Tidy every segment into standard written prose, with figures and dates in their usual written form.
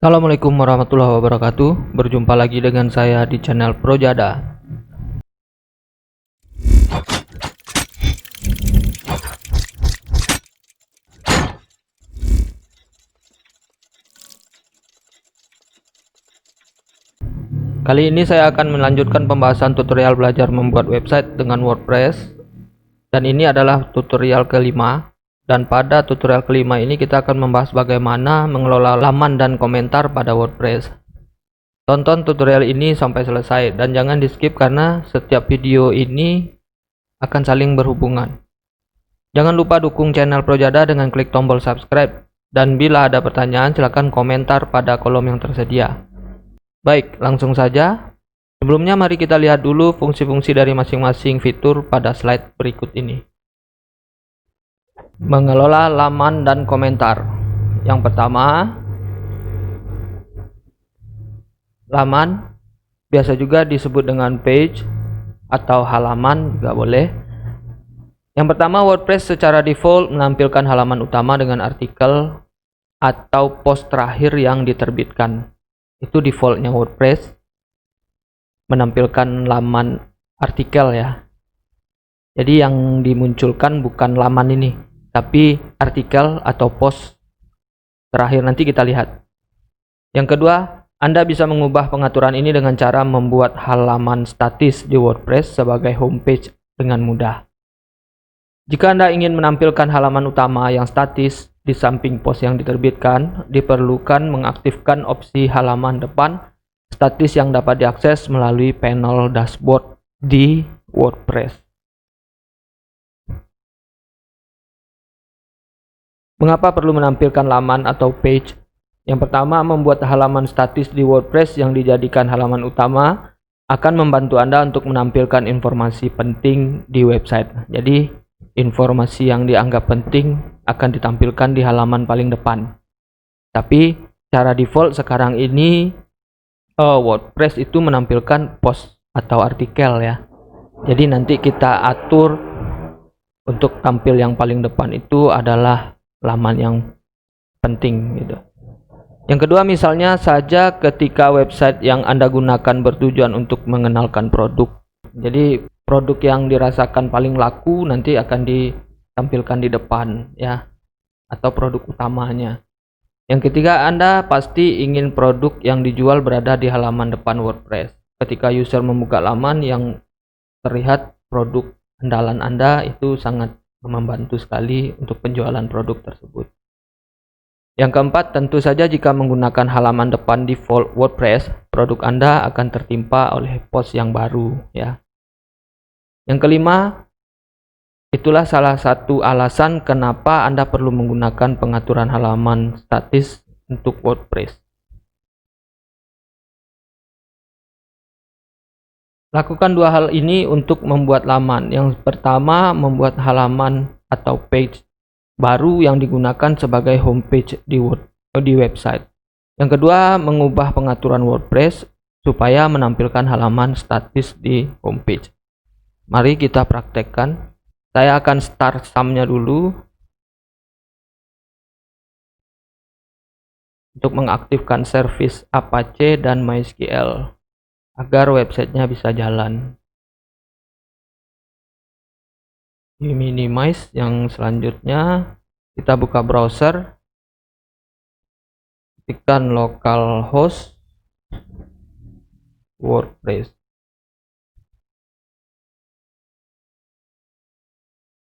Assalamualaikum warahmatullahi wabarakatuh. Berjumpa lagi dengan saya di channel Projada. Kali ini saya akan melanjutkan pembahasan tutorial belajar membuat website dengan WordPress. Dan ini adalah tutorial kelima. Dan pada tutorial kelima ini kita akan membahas bagaimana mengelola laman dan komentar pada WordPress. Tonton tutorial ini sampai selesai dan jangan di skip karena setiap video ini akan saling berhubungan. Jangan lupa dukung channel Projada dengan klik tombol subscribe, dan bila ada pertanyaan silahkan komentar pada kolom yang tersedia. Baik, langsung saja. Sebelumnya mari kita lihat dulu fungsi-fungsi dari masing-masing fitur pada slide berikut ini. Mengelola laman dan komentar. Yang pertama, laman, biasa juga disebut dengan page atau halaman juga boleh. Yang pertama, WordPress secara default menampilkan halaman utama dengan artikel atau post terakhir yang diterbitkan. Itu defaultnya WordPress, menampilkan laman artikel ya. Jadi yang dimunculkan bukan laman ini, tapi artikel atau post terakhir. Nanti kita lihat. Yang kedua, Anda bisa mengubah pengaturan ini dengan cara membuat halaman statis di WordPress sebagai homepage dengan mudah. Jika Anda ingin menampilkan halaman utama yang statis di samping post yang diterbitkan, diperlukan mengaktifkan opsi halaman depan statis yang dapat diakses melalui panel dashboard di WordPress. Mengapa perlu menampilkan laman atau page? Yang pertama, membuat halaman statis di WordPress yang dijadikan halaman utama akan membantu Anda untuk menampilkan informasi penting di website. Jadi, informasi yang dianggap penting akan ditampilkan di halaman paling depan. Tapi cara default sekarang ini WordPress itu menampilkan post atau artikel ya. Jadi nanti kita atur untuk tampil yang paling depan itu adalah laman yang penting gitu. Yang kedua, misalnya saja ketika website yang Anda gunakan bertujuan untuk mengenalkan produk. Jadi produk yang dirasakan paling laku nanti akan ditampilkan di depan ya, atau produk utamanya. Yang ketiga, Anda pasti ingin produk yang dijual berada di halaman depan WordPress. Ketika user membuka laman yang terlihat produk andalan Anda, itu sangat membantu sekali untuk penjualan produk tersebut. Yang keempat, tentu saja jika menggunakan halaman depan default WordPress, produk Anda akan tertimpa oleh post yang baru ya. Yang kelima, itulah salah satu alasan kenapa Anda perlu menggunakan pengaturan halaman statis untuk WordPress. Lakukan dua hal ini untuk membuat laman. Yang pertama, membuat halaman atau page baru yang digunakan sebagai homepage di website. Yang kedua, mengubah pengaturan WordPress supaya menampilkan halaman statis di homepage. Mari kita praktekkan. Saya akan start sumnya dulu untuk mengaktifkan service Apache dan MySQL agar websitenya bisa jalan. Di minimize. Yang selanjutnya kita buka browser, ketikkan localhost WordPress.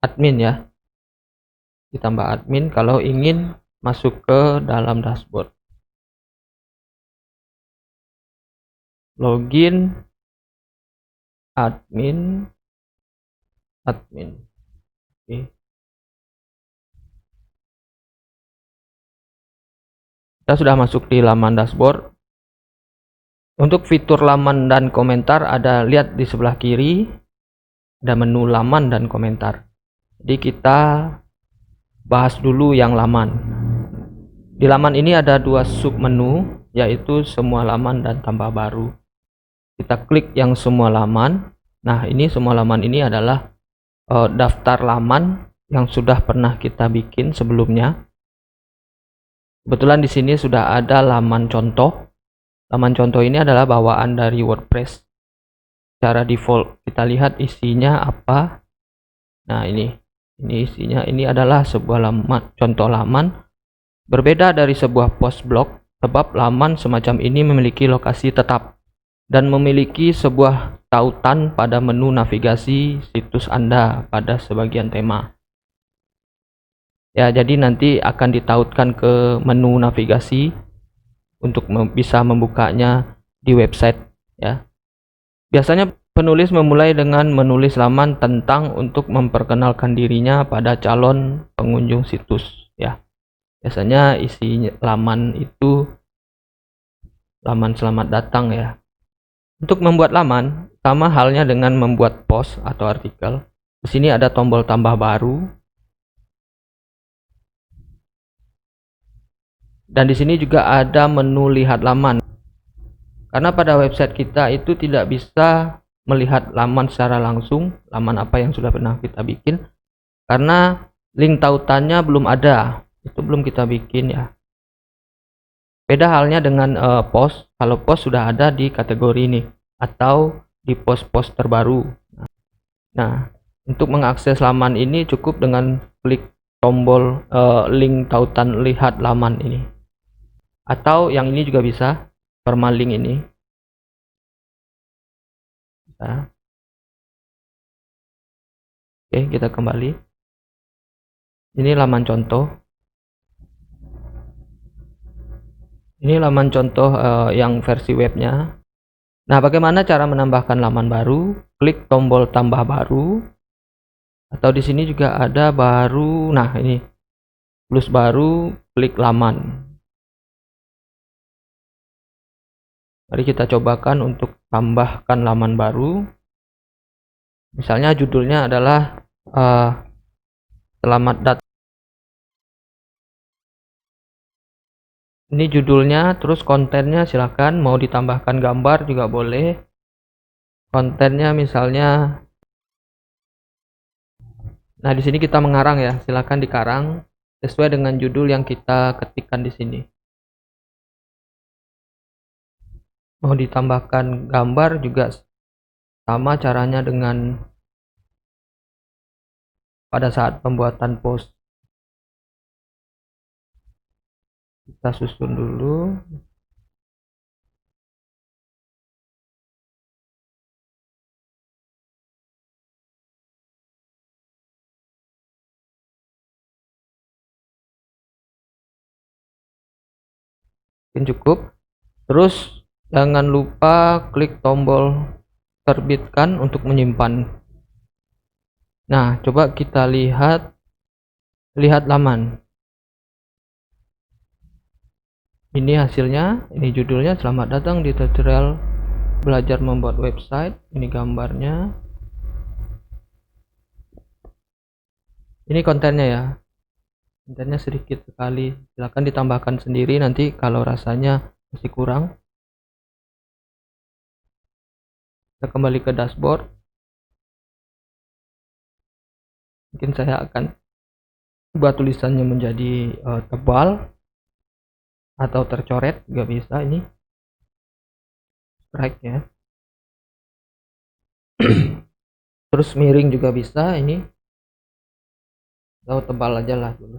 Admin ya, ditambah admin kalau ingin masuk ke dalam dashboard. Login, admin. Oke. Kita sudah masuk di laman dashboard. Untuk fitur laman dan komentar ada, lihat di sebelah kiri ada menu laman dan komentar. Jadi kita bahas dulu yang laman. Di laman ini ada dua sub menu, yaitu semua laman dan tambah baru. Kita klik yang semua laman. Nah, ini semua laman ini adalah daftar laman yang sudah pernah kita bikin sebelumnya. Kebetulan di sini sudah ada laman contoh. Laman contoh ini adalah bawaan dari WordPress. Secara default kita lihat isinya apa. Nah, ini isinya. Ini adalah sebuah contoh laman. Berbeda dari sebuah post blog, sebab laman semacam ini memiliki lokasi tetap dan memiliki sebuah tautan pada menu navigasi situs Anda pada sebagian tema. Ya, jadi nanti akan ditautkan ke menu navigasi untuk bisa membukanya di website ya. Biasanya penulis memulai dengan menulis laman tentang untuk memperkenalkan dirinya pada calon pengunjung situs ya. Biasanya isi laman itu laman selamat datang ya. Untuk membuat laman sama halnya dengan membuat post atau artikel. Di sini ada tombol tambah baru. Dan di sini juga ada menu lihat laman. Karena pada website kita itu tidak bisa melihat laman secara langsung, laman apa yang sudah pernah kita bikin, karena link tautannya belum ada, itu belum kita bikin ya. Beda halnya dengan post. Kalau post sudah ada di kategori ini atau di post-post terbaru. Nah, untuk mengakses laman ini cukup dengan klik tombol link tautan lihat laman ini. Atau yang ini juga bisa, permalink ini. Nah. Oke, kita kembali. Ini laman contoh. Ini laman contoh yang versi webnya. Nah, bagaimana cara menambahkan laman baru? Klik tombol tambah baru. Atau di sini juga ada baru. Nah, ini plus baru, klik laman. Mari kita cobakan untuk tambahkan laman baru. Misalnya judulnya adalah selamat datang. Ini judulnya, terus kontennya silakan mau ditambahkan gambar juga boleh. Kontennya misalnya, nah di sini kita mengarang ya, silakan dikarang sesuai dengan judul yang kita ketikkan di sini. Mau ditambahkan gambar juga sama caranya dengan pada saat pembuatan post. Kita susun dulu. Mungkin cukup. Terus jangan lupa klik tombol terbitkan untuk menyimpan. Nah, coba kita lihat laman. Ini hasilnya, ini judulnya, selamat datang di tutorial belajar membuat website. Ini gambarnya. Ini kontennya ya. Kontennya sedikit sekali, silakan ditambahkan sendiri nanti kalau rasanya masih kurang. Kita kembali ke dashboard. Mungkin saya akan buat tulisannya menjadi tebal atau tercoret juga bisa. Ini strike ya. Terus miring juga bisa ini, atau tebal aja lah dulu,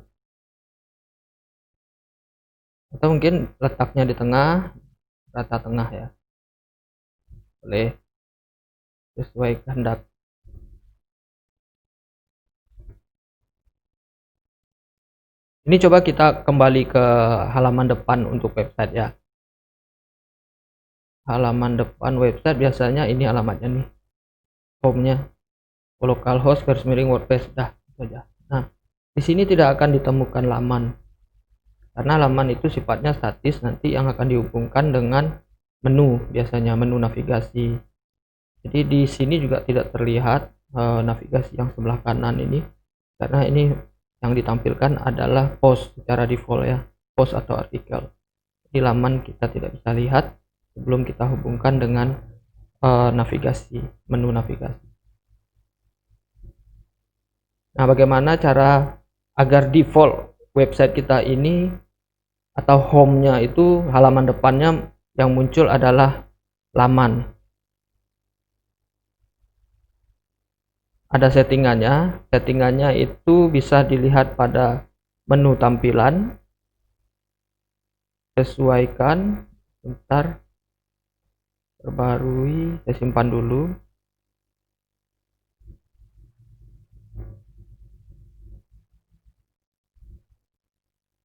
atau mungkin letaknya di tengah, rata tengah ya, boleh sesuai kehendak. Ini coba kita kembali ke halaman depan untuk website ya. Halaman depan website biasanya ini alamatnya nih, home-nya localhost garis miring WordPress, dah saja. Nah, di sini tidak akan ditemukan laman karena laman itu sifatnya statis, nanti yang akan dihubungkan dengan menu, biasanya menu navigasi. Jadi di sini juga tidak terlihat navigasi yang sebelah kanan ini, karena ini yang ditampilkan adalah post secara default ya, post atau artikel. Di laman kita tidak bisa lihat sebelum kita hubungkan dengan navigasi, menu navigasi. Nah, bagaimana cara agar default website kita ini atau home-nya itu halaman depannya yang muncul adalah laman. Ada settingannya itu bisa dilihat pada menu tampilan, sesuaikan, bentar, perbarui, saya simpan dulu.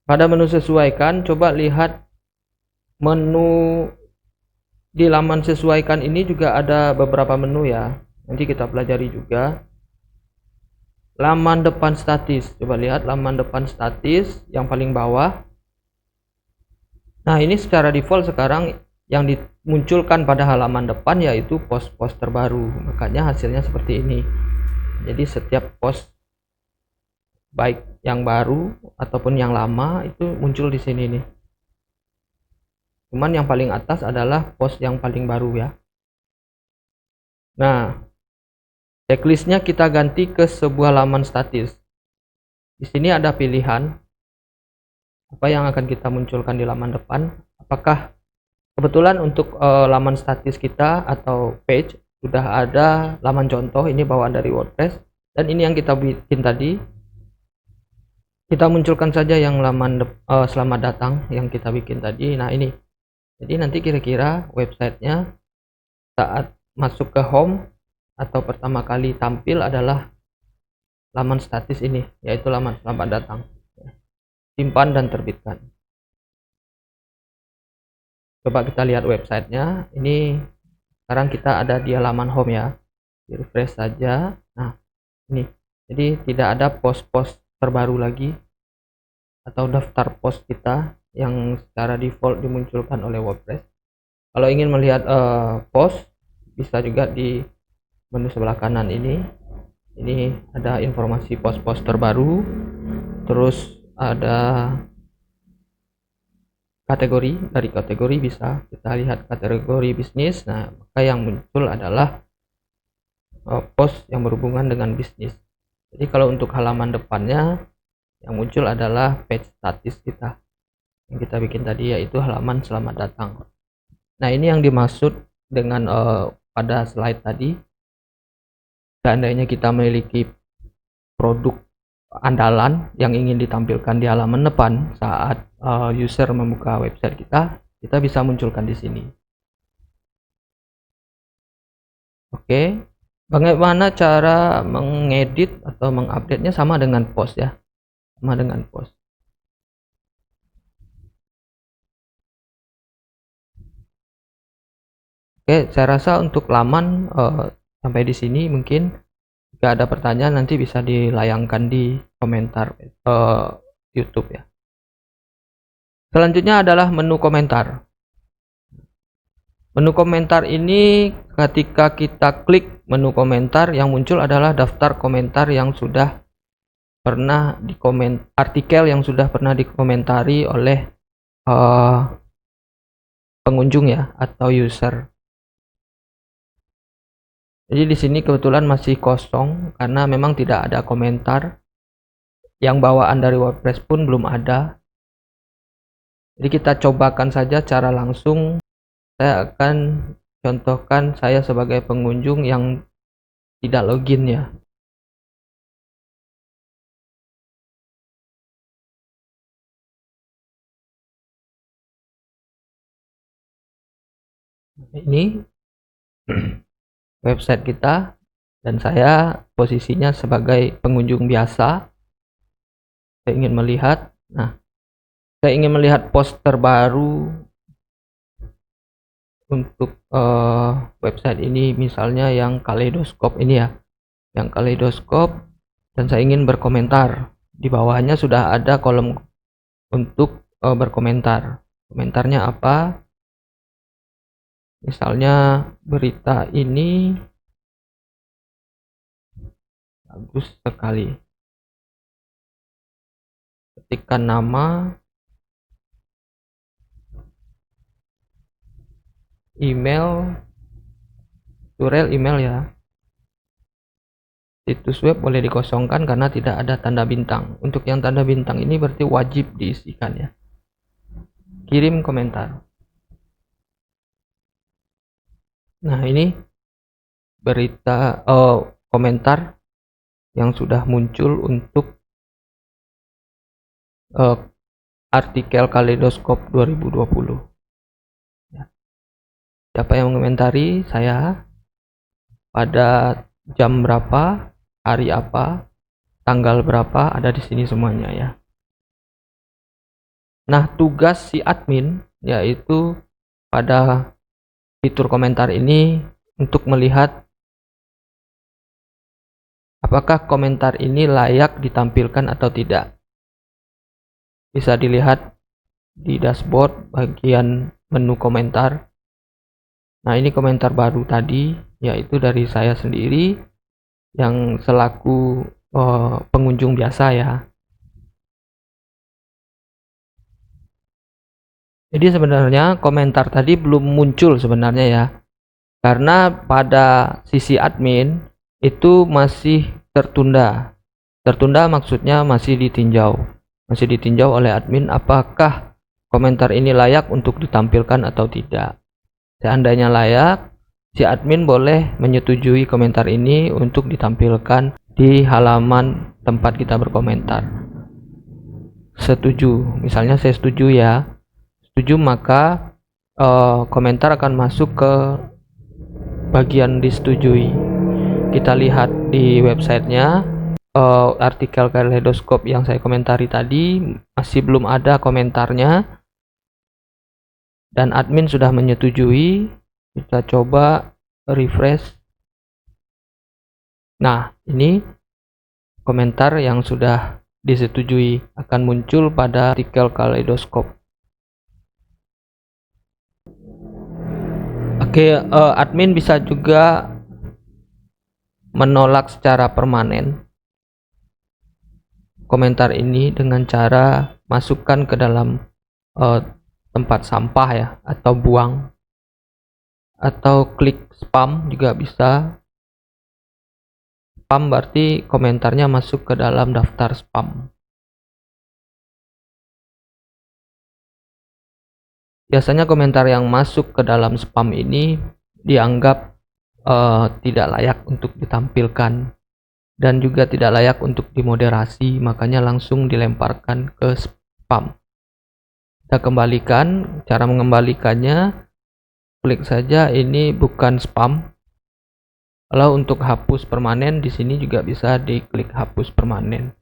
Pada menu sesuaikan, coba lihat menu di laman sesuaikan ini juga ada beberapa menu ya. Nanti kita pelajari juga. Laman depan statis, coba lihat laman depan statis yang paling bawah. Nah, ini secara default sekarang yang dimunculkan pada halaman depan yaitu post-post terbaru. Makanya hasilnya seperti ini. Jadi setiap post baik yang baru ataupun yang lama itu muncul di sini nih. Cuman yang paling atas adalah post yang paling baru ya. Nah, checklistnya kita ganti ke sebuah laman statis. Di sini ada pilihan apa yang akan kita munculkan di laman depan. Apakah kebetulan untuk laman statis kita atau page sudah ada laman contoh, ini bawaan dari WordPress, dan ini yang kita bikin tadi. Kita munculkan saja yang laman selamat datang yang kita bikin tadi. Nah, ini. Jadi nanti kira-kira websitenya saat masuk ke home atau pertama kali tampil adalah laman statis ini, yaitu laman selamat datang. Simpan dan terbitkan. Coba kita lihat websitenya. Ini sekarang kita ada di halaman home ya. Di refresh saja. Nah, ini. Jadi tidak ada post-post terbaru lagi atau daftar post kita yang secara default dimunculkan oleh WordPress. Kalau ingin melihat post, bisa juga di menu sebelah kanan ini. Ini ada informasi post-post terbaru, terus ada kategori. Dari kategori bisa kita lihat kategori bisnis. Nah, maka yang muncul adalah post yang berhubungan dengan bisnis. Jadi kalau untuk halaman depannya yang muncul adalah page statis kita yang kita bikin tadi, yaitu halaman selamat datang. Nah, ini yang dimaksud dengan pada slide tadi. Seandainya kita memiliki produk andalan yang ingin ditampilkan di halaman depan saat user membuka website kita bisa munculkan di sini. Oke, bagaimana cara mengedit atau mengupdate-nya? Sama dengan post ya, sama dengan post. Oke, saya rasa untuk laman sampai di sini. Mungkin jika ada pertanyaan nanti bisa dilayangkan di komentar YouTube ya. Selanjutnya adalah menu komentar. Menu komentar ini ketika kita klik menu komentar, yang muncul adalah daftar komentar yang sudah pernah artikel yang sudah pernah dikomentari oleh pengunjung ya atau user. Jadi di sini kebetulan masih kosong karena memang tidak ada komentar. Yang bawaan dari WordPress pun belum ada. Jadi kita cobakan saja cara langsung. Saya akan contohkan saya sebagai pengunjung yang tidak login ya. Ini website kita dan saya posisinya sebagai pengunjung biasa. Saya ingin melihat. Nah, saya ingin melihat post terbaru untuk website ini, misalnya yang Kaleidoskop ini ya, yang Kaleidoskop, dan saya ingin berkomentar. Di bawahnya sudah ada kolom untuk berkomentar. Komentarnya apa? Misalnya berita ini bagus sekali. Ketikkan nama, email, URL email ya. Situs web boleh dikosongkan karena tidak ada tanda bintang. Untuk yang tanda bintang ini berarti wajib diisikan ya. kirim komentar. Nah, ini berita komentar yang sudah muncul untuk artikel Kaleidoskop 2020. Siapa yang mengomentari? Saya. Pada jam berapa, hari apa, tanggal berapa, ada di sini semuanya ya. Nah, tugas si admin yaitu pada fitur komentar ini untuk melihat apakah komentar ini layak ditampilkan atau tidak. Bisa dilihat di dashboard bagian menu komentar. Nah, ini komentar baru tadi, yaitu dari saya sendiri yang selaku pengunjung biasa ya. Jadi sebenarnya komentar tadi belum muncul sebenarnya ya, karena pada sisi admin itu masih tertunda. Tertunda maksudnya masih ditinjau oleh admin apakah komentar ini layak untuk ditampilkan atau tidak. Seandainya layak, si admin boleh menyetujui komentar ini untuk ditampilkan di halaman tempat kita berkomentar. Setuju, misalnya saya setuju ya. Setuju, maka komentar akan masuk ke bagian disetujui. Kita lihat di websitenya, artikel Kaleidoskop yang saya komentari tadi masih belum ada komentarnya. Dan admin sudah menyetujui. Kita coba refresh. Nah, ini komentar yang sudah disetujui akan muncul pada artikel Kaleidoskop. Oke, admin bisa juga menolak secara permanen komentar ini dengan cara masukkan ke dalam tempat sampah ya, atau buang, atau klik spam juga bisa. Spam berarti komentarnya masuk ke dalam daftar spam. Biasanya komentar yang masuk ke dalam spam ini dianggap tidak layak untuk ditampilkan dan juga tidak layak untuk dimoderasi, makanya langsung dilemparkan ke spam. Kita kembalikan. Cara mengembalikannya, klik saja ini bukan spam. Kalau untuk hapus permanen, di sini juga bisa diklik hapus permanen.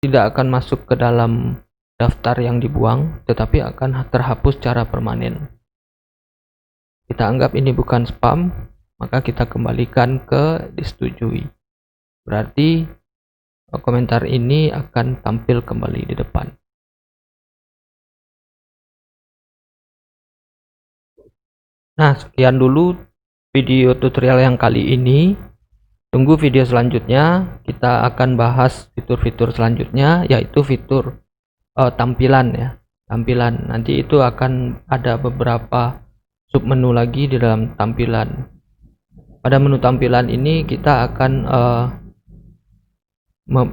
Tidak akan masuk ke dalam daftar yang dibuang, tetapi akan terhapus secara permanen. Kita anggap ini bukan spam, maka kita kembalikan ke disetujui. Berarti komentar ini akan tampil kembali di depan. Nah, sekian dulu video tutorial yang kali ini. Tunggu video selanjutnya, kita akan bahas fitur-fitur selanjutnya, yaitu fitur tampilan ya. Tampilan, nanti itu akan ada beberapa submenu lagi di dalam tampilan. Pada menu tampilan ini kita akan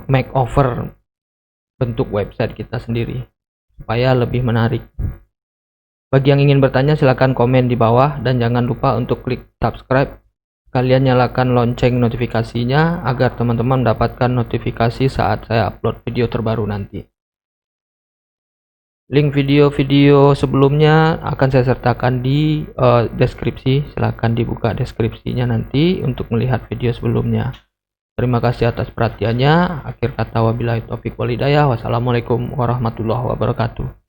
makeover bentuk website kita sendiri supaya lebih menarik. Bagi yang ingin bertanya silahkan komen di bawah dan jangan lupa untuk klik subscribe. Kalian nyalakan lonceng notifikasinya agar teman-teman mendapatkan notifikasi saat saya upload video terbaru nanti. Link video-video sebelumnya akan saya sertakan di deskripsi. Silahkan dibuka deskripsinya nanti untuk melihat video sebelumnya. Terima kasih atas perhatiannya. Akhir kata wabillahi taufiq wal hidayah. Wassalamualaikum warahmatullahi wabarakatuh.